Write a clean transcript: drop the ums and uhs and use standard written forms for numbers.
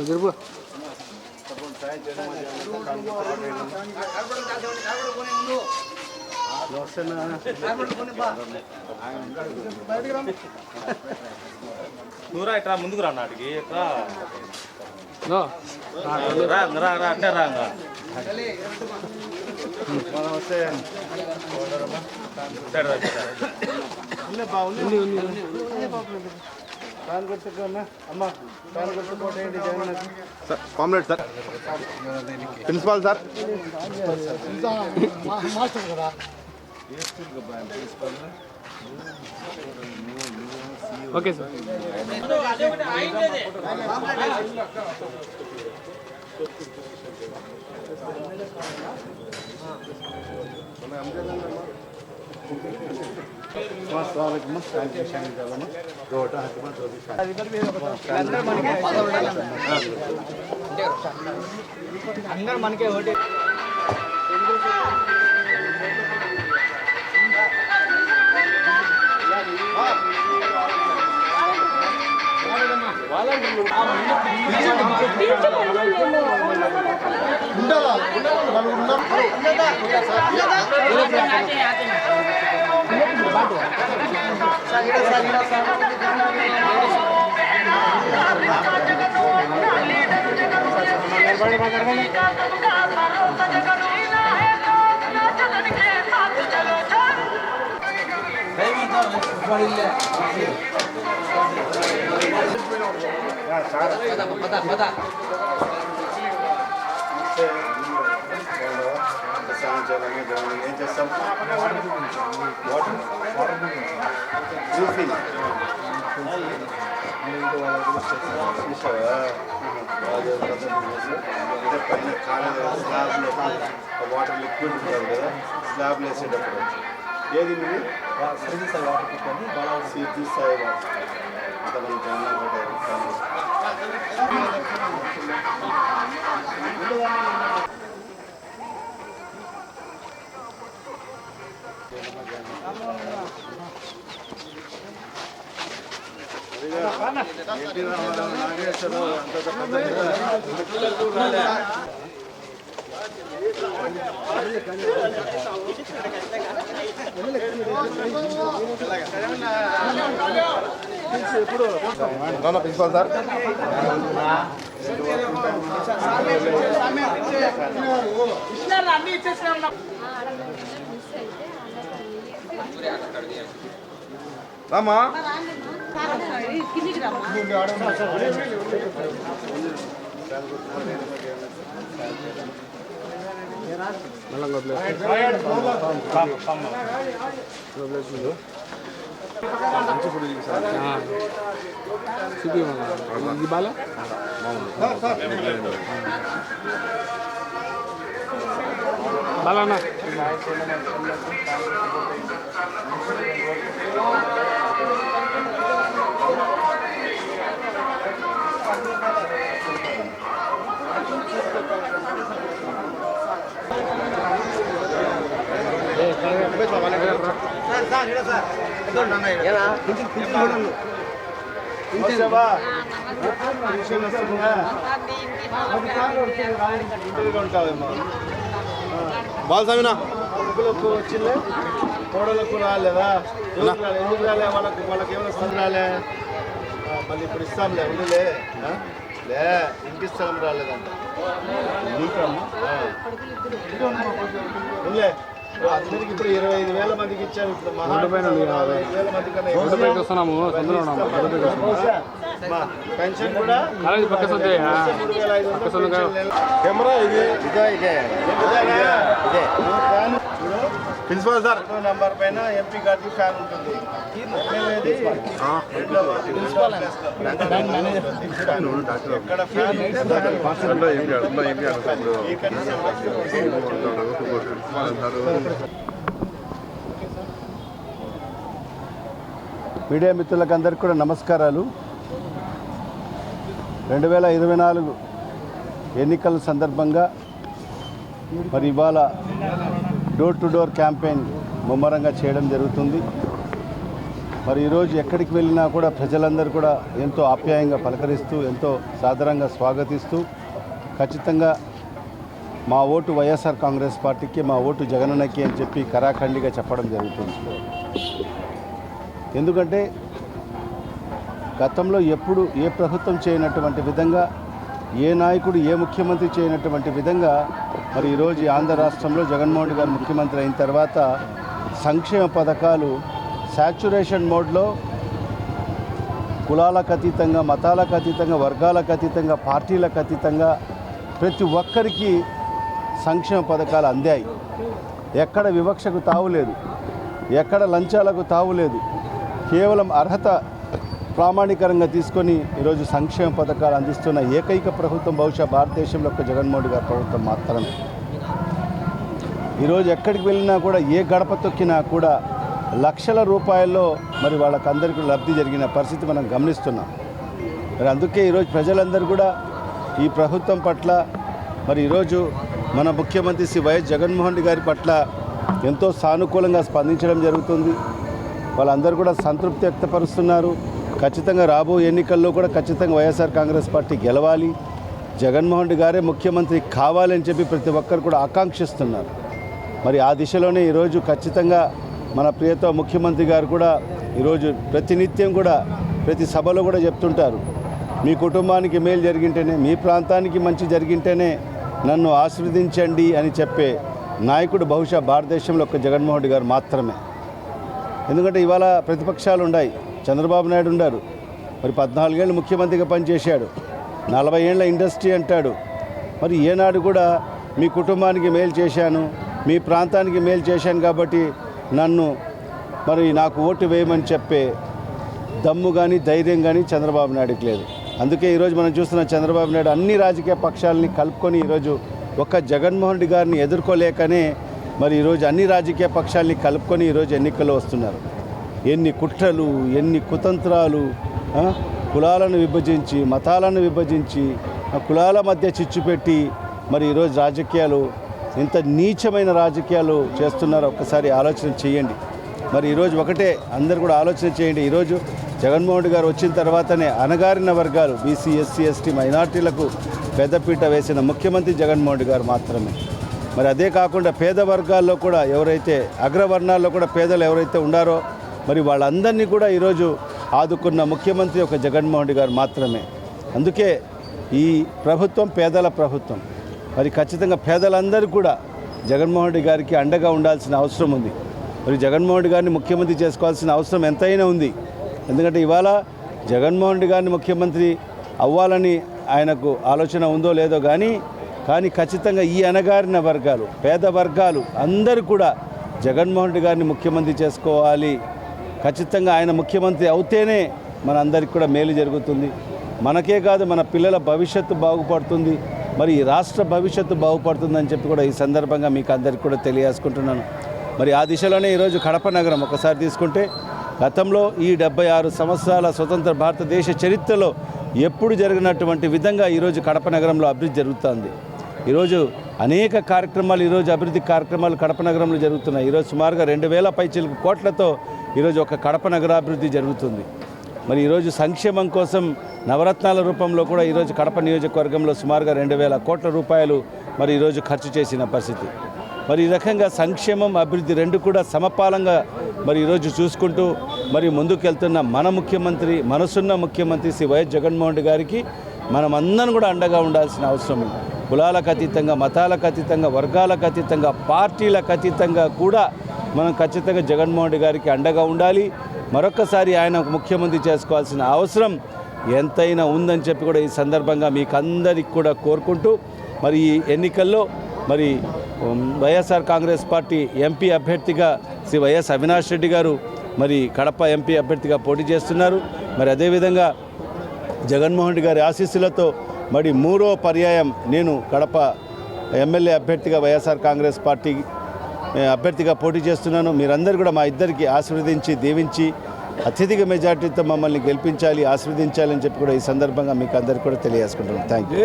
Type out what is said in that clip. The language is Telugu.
జరుపు నువ్వురా ఇట్రా ముందుకు రా నాటికి ఇట్రా అంటే రాంగా comrade sir principal sir okay sir అందరూ మనకే ఓటే ఏం చేస్తాం పైన స్లాబ్లో వాటర్ లిక్విడ్ ఉంటుంది కదా స్లాబ్లు వేసేటప్పుడు ఏది మీరు సిద్ధి సాయి వాటర్ సిద్ధి సాయి వాటర్ అంత మనం నాగేశ్వరరావు అంత ప్రిన్సిపాల్ సార్ రామా ఇది బాగా బాలన్నా బాలస్వామినా వచ్చిందే కోడలకు రాలేదా ఎందుకు రాలే వాళ్ళకి ఏమైనా స్థలం రాలే మళ్ళీ ఇప్పుడు ఇస్తాంలే ఉండిలే లే ఇంటి స్థలం రాలేదంట ఉండిలే అందరికి ఇప్పుడు 25,000 మందికి ఇచ్చారు. ఇప్పుడు పెన్షన్ కూడా కెమెరా ఇది ప్రిన్సిపాల్ సార్ నంబర్ పైన ఎంపీ గారికి ఫ్యాన్ ఉంటుంది. ఎక్కడ ఫ్యాన్ మీడియా మిత్రులకు అందరికీ కూడా నమస్కారాలు. 2024 ఎన్నికల సందర్భంగా మరి ఇవాళ డోర్ టు డోర్ క్యాంపెయిన్ ముమ్మరంగా చేయడం జరుగుతుంది. మరి ఈరోజు ఎక్కడికి వెళ్ళినా కూడా ప్రజలందరూ కూడా ఎంతో ఆప్యాయంగా పలకరిస్తూ ఎంతో సాదరంగా స్వాగతిస్తూ ఖచ్చితంగా మా ఓటు వైఎస్ఆర్ కాంగ్రెస్ పార్టీకి, మా ఓటు జగనన్నకి అని చెప్పి కరాఖండిగా చెప్పడం జరుగుతుంది. ఎందుకంటే గతంలో ఎప్పుడు ఏ ప్రభుత్వం చేయనటువంటి విధంగా, ఏ నాయకుడు ఏ ముఖ్యమంత్రి చేయనటువంటి విధంగా మరి ఈరోజు ఆంధ్ర రాష్ట్రంలో జగన్మోహన్ రెడ్డి గారు ముఖ్యమంత్రి అయిన తర్వాత సంక్షేమ పథకాలు శాచ్యురేషన్ మోడ్లో కులాలకు అతీతంగా, మతాలకు అతీతంగా, వర్గాలకు అతీతంగా, పార్టీలకు అతీతంగా ప్రతి ఒక్కరికి సంక్షేమ పథకాలు అందాయి. ఎక్కడ వివక్షకు తావులేదు, ఎక్కడ లంచాలకు తావులేదు. కేవలం అర్హత ప్రామాణికరంగా తీసుకొని ఈరోజు సంక్షేమ పథకాలు అందిస్తున్న ఏకైక ప్రభుత్వం బహుశా భారతదేశంలో ఒక జగన్మోహన్ రెడ్డి గారి ప్రభుత్వం మాత్రమే. ఈరోజు ఎక్కడికి వెళ్ళినా కూడా, ఏ గడప తొక్కినా కూడా లక్షల రూపాయల్లో మరి వాళ్ళకందరికీ లబ్ధి జరిగిన పరిస్థితి మనం గమనిస్తున్నాం. మరి అందుకే ఈరోజు ప్రజలందరూ కూడా ఈ ప్రభుత్వం పట్ల, మరి ఈరోజు మన ముఖ్యమంత్రి శ్రీ వైఎస్ జగన్మోహన్ రెడ్డి గారి పట్ల ఎంతో సానుకూలంగా స్పందించడం జరుగుతుంది. వాళ్ళందరూ కూడా సంతృప్తి వ్యక్తపరుస్తున్నారు. ఖచ్చితంగా రాబోయే ఎన్నికల్లో కూడా ఖచ్చితంగా వైఎస్ఆర్ కాంగ్రెస్ పార్టీ గెలవాలి, జగన్మోహన్ రెడ్డి గారే ముఖ్యమంత్రి కావాలని చెప్పి ప్రతి ఒక్కరు కూడా ఆకాంక్షిస్తున్నారు. మరి ఆ దిశలోనే ఈరోజు ఖచ్చితంగా మన ప్రియతమ ముఖ్యమంత్రి గారు కూడా ఈరోజు ప్రతినిత్యం కూడా ప్రతి సభలో కూడా చెప్తుంటారు, మీ కుటుంబానికి మేలు జరిగింటేనే, మీ ప్రాంతానికి మంచి జరిగింటేనే నన్ను ఆశీర్వదించండి అని చెప్పే నాయకుడు బహుశా భారతదేశంలో ఒక జగన్మోహన్ రెడ్డి గారు మాత్రమే. ఎందుకంటే ఇవాళ ప్రతిపక్షాలు ఉన్నాయి, చంద్రబాబు నాయుడు ఉన్నారు, మరి 14 ఏళ్ళు ముఖ్యమంత్రిగా పనిచేశాడు, 40 ఏళ్ళ ఇండస్ట్రీ అంటాడు. మరి ఏనాడు కూడా మీ కుటుంబానికి మేలు చేశాను, మీ ప్రాంతానికి మేలు చేశాను కాబట్టి నాకు ఓటు వేయమని చెప్పే దమ్ము కానీ ధైర్యం కానీ చంద్రబాబు నాయుడుకి లేదు. అందుకే ఈరోజు మనం చూస్తున్న చంద్రబాబు నాయుడు అన్ని రాజకీయ పక్షాలని కలుపుకొని ఈరోజు ఒక్క జగన్మోహన్ రెడ్డి గారిని ఎదుర్కోలేకనే మరి ఈరోజు అన్ని రాజకీయ పక్షాలని కలుపుకొని ఈరోజు ఎన్నికల్లో వస్తున్నారు. ఎన్ని కుట్రలు, ఎన్ని కుతంత్రాలు, కులాలను విభజించి, మతాలను విభజించి, కులాల మధ్య చిచ్చు పెట్టి మరి ఈరోజు రాజకీయాలు ఇంత నీచమైన రాజకీయాలు చేస్తున్నారో ఒక్కసారి ఆలోచన చేయండి. మరి ఈరోజు ఒకటే అందరు కూడా ఆలోచన చేయండి. ఈరోజు జగన్మోహన్ రెడ్డి గారు వచ్చిన తర్వాతనే అణగారిన వర్గాలు, బీసీ, ఎస్సీ, ఎస్టీ, మైనార్టీలకు పెద్దపీట వేసిన ముఖ్యమంత్రి జగన్మోహన్ రెడ్డి గారు మాత్రమే. మరి అదే కాకుండా పేద వర్గాల్లో కూడా ఎవరైతే అగ్రవర్ణాల్లో కూడా పేదలు ఎవరైతే ఉన్నారో మరి వాళ్ళందరినీ కూడా ఈరోజు ఆదుకున్న ముఖ్యమంత్రి ఒక జగన్మోహన్ రెడ్డి గారు మాత్రమే. అందుకే ఈ ప్రభుత్వం పేదల ప్రభుత్వం. మరి ఖచ్చితంగా పేదలందరూ కూడా జగన్మోహన్ రెడ్డి గారికి అండగా ఉండాల్సిన అవసరం ఉంది. మరి జగన్మోహన్ రెడ్డి గారిని ముఖ్యమంత్రి చేసుకోవాల్సిన అవసరం ఎంతైనా ఉంది. ఎందుకంటే ఇవాళ జగన్మోహన్ రెడ్డి గారిని ముఖ్యమంత్రి అవ్వాలని ఆయనకు ఆలోచన ఉందో లేదో కానీ ఖచ్చితంగా ఈ అణగారిన వర్గాలు, పేద వర్గాలు అందరూ కూడా జగన్మోహన్ రెడ్డి గారిని ముఖ్యమంత్రి చేసుకోవాలి. ఖచ్చితంగా ఆయన ముఖ్యమంత్రి అవుతేనే మనందరికీ కూడా మేలు జరుగుతుంది. మనకే కాదు, మన పిల్లల భవిష్యత్తు బాగుపడుతుంది, మరి ఈ రాష్ట్ర భవిష్యత్తు బాగుపడుతుందని చెప్పి కూడా ఈ సందర్భంగా మీకు అందరికీ కూడా తెలియజేసుకుంటున్నాను. మరి ఆ దిశలోనే ఈరోజు కడప నగరం ఒకసారి తీసుకుంటే గతంలో ఈ 76 సంవత్సరాల స్వతంత్ర భారతదేశ చరిత్రలో ఎప్పుడు జరిగినటువంటి విధంగా ఈరోజు కడప నగరంలో అభివృద్ధి జరుగుతుంది. ఈరోజు అనేక కార్యక్రమాలు, ఈరోజు అభివృద్ధి కార్యక్రమాలు కడప నగరంలో జరుగుతున్నాయి. ఈరోజు సుమారుగా 2000 పైచిలకు కోట్లతో ఈరోజు ఒక కడప నగరాభివృద్ధి జరుగుతుంది. మరి ఈరోజు సంక్షేమం కోసం నవరత్నాల రూపంలో కూడా ఈరోజు కడప నియోజకవర్గంలో సుమారుగా 2000 కోట్ల రూపాయలు మరి ఈరోజు ఖర్చు చేసిన పరిస్థితి. మరి ఈ రకంగా సంక్షేమం, అభివృద్ధి రెండు కూడా సమపాలంగా మరి ఈరోజు చూసుకుంటూ మరి ముందుకెళ్తున్న మన ముఖ్యమంత్రి, మనసున్న ముఖ్యమంత్రి శ్రీ వైఎస్ జగన్మోహన్ రెడ్డి గారికి మనమందరం కూడా అండగా ఉండాల్సిన అవసరం ఉంది. కులాలకు అతీతంగా, మతాలకు అతీతంగా, వర్గాలకు అతీతంగా, పార్టీలకు అతీతంగా కూడా మనం ఖచ్చితంగా జగన్మోహన్ రెడ్డి గారికి అండగా ఉండాలి. మరొక్కసారి ఆయన ముఖ్యమంత్రి చేసుకోవాల్సిన అవసరం ఎంతైనా ఉందని చెప్పి కూడా ఈ సందర్భంగా మీకు అందరికి కూడా కోరుకుంటూ మరి ఈ ఎన్నికల్లో మరి వైఎస్ఆర్ కాంగ్రెస్ పార్టీ ఎంపీ అభ్యర్థిగా శ్రీ వైఎస్ అవినాష్ రెడ్డి గారు మరి కడప ఎంపీ అభ్యర్థిగా పోటీ చేస్తున్నారు. మరి అదేవిధంగా జగన్మోహన్ రెడ్డి గారి ఆశీస్సులతో మరి 3వ పర్యాయం నేను కడప ఎమ్మెల్యే అభ్యర్థిగా వైఎస్ఆర్ కాంగ్రెస్ పార్టీ అభ్యర్థిగా పోటీ చేస్తున్నాను. మీరందరూ కూడా మా ఇద్దరికి ఆశీర్వదించి, దీవించి అత్యధిక మెజార్టీతో మమ్మల్ని గెలిపించాలి, ఆశీర్వదించాలని చెప్పి కూడా ఈ సందర్భంగా మీకు అందరికీ కూడా తెలియజేసుకుంటున్నాను. Thank you.